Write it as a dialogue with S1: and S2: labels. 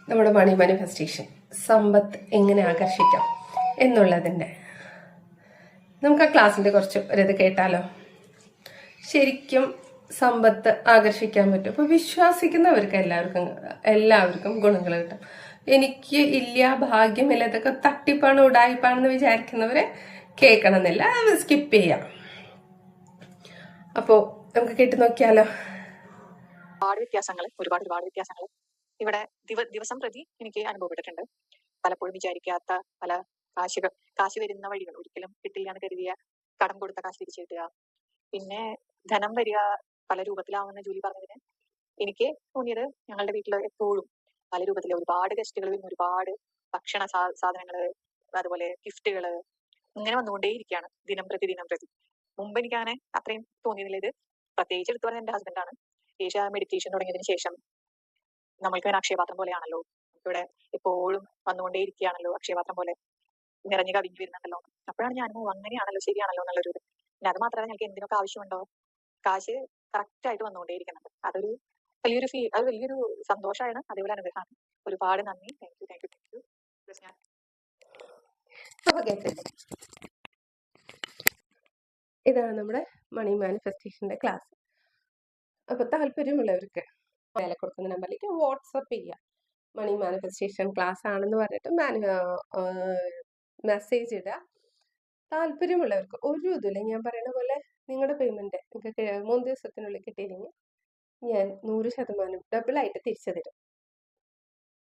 S1: നമ്മുടെ മണി മാനിഫെസ്റ്റേഷൻ സമ്പത്ത് എങ്ങനെ ആകർഷിക്കാം എന്നുള്ളതിൻ്റെ നമുക്ക് ആ ക്ലാസ്സിൻ്റെ കുറച്ച് ഒരിത് കേട്ടാലോ. ശരിക്കും സമ്പത്ത് ആകർഷിക്കാൻ പറ്റും. അപ്പോൾ വിശ്വസിക്കുന്നവർക്ക് എല്ലാവർക്കും ഗുണങ്ങൾ കിട്ടും. എനിക്ക് ഇല്ല, ഭാഗ്യമില്ല, ഇതൊക്കെ തട്ടിപ്പാണ് ഉടായിപ്പാണെന്ന് വിചാരിക്കുന്നവരെ കേൾക്കണമെന്നില്ല, അത് സ്കിപ്പ് ചെയ്യാം. അപ്പോൾ നമുക്ക് കേട്ട് നോക്കിയാലോ.
S2: ഒരുപാട് വ്യത്യാസങ്ങൾ ഇവിടെ ദിവസം പ്രതി എനിക്ക് അനുഭവപ്പെട്ടിട്ടുണ്ട്. പലപ്പോഴും വിചാരിക്കാത്ത പല കാശ് വരുന്ന വഴികൾ, ഒരിക്കലും കിട്ടില്ല എന്ന് കരുതിയ കടം കൊടുത്ത കാശ് തിരിച്ചു കിട്ടുക, പിന്നെ ധനം വരിക പല രൂപത്തിലാവുന്ന ജോലി പറഞ്ഞതിന് എനിക്ക് തോന്നിയത് ഞങ്ങളുടെ വീട്ടിൽ എപ്പോഴും പല രൂപത്തിലെ ഒരുപാട് ഗസ്റ്റുകൾ വരുന്ന, ഒരുപാട് ഭക്ഷണ സാധനങ്ങള്, അതുപോലെ ഗിഫ്റ്റുകള് ഇങ്ങനെ വന്നുകൊണ്ടേയിരിക്കുകയാണ് ദിനം പ്രതി. മുമ്പ് എനിക്ക് അങ്ങനെ അത്രയും തോന്നിയിരുന്നില്ല. ഇത് പ്രത്യേകിച്ച് എടുത്തു പറഞ്ഞ എന്റെ ഹസ്ബൻഡാണ്. മെഡിറ്റേഷൻ തുടങ്ങിയതിനു ശേഷം നമ്മൾക്ക് ഒരു അക്ഷയപാത്രം പോലെയാണല്ലോ, ഇവിടെ എപ്പോഴും വന്നുകൊണ്ടേയിരിക്കുകയാണല്ലോ, അക്ഷയപാത്രം പോലെ നിറഞ്ഞു കവിഞ്ഞു വരുന്നുണ്ടല്ലോ. അപ്പോഴാണ് ഞാൻ അങ്ങനെയാണല്ലോ, ശരിയാണല്ലോ എന്നുള്ളൊരു പിന്നെ അത് മാത്രമല്ല, ഞങ്ങൾക്ക് എന്തിനൊക്കെ ആവശ്യമുണ്ടോ കാശ് കറക്റ്റ് ആയിട്ട് വന്നുകൊണ്ടേയിരിക്കുന്നുണ്ട്. അതൊരു വലിയൊരു സന്തോഷമാണ്, അതേപോലെ അനുഗ്രഹമാണ്. ഒരുപാട് നന്ദി. Thank you.
S1: ഇതാണ് നമ്മുടെ മണി മാനിഫെസ്റ്റേഷന്റെ ക്ലാസ്. അപ്പൊ താല്പര്യമുള്ളവർക്ക് മേലെ കൊടുക്കുന്ന നമ്പറിലേക്ക് വാട്സപ്പ് ചെയ്യുക. മണി മാനിഫെസ്റ്റേഷൻ ക്ലാസ് ആണെന്ന് പറഞ്ഞിട്ട് മെസ്സേജ് ഇടുക. താല്പര്യമുള്ളവർക്ക് ഒരു ഇതില്ല, ഞാൻ പറയുന്ന പോലെ നിങ്ങളുടെ പേയ്മെന്റ് നിങ്ങൾക്ക് 3 ദിവസത്തിനുള്ളിൽ കിട്ടിയില്ലെങ്കിൽ ഞാൻ 100% ഡബിൾ ആയിട്ട് തിരിച്ചു തരും.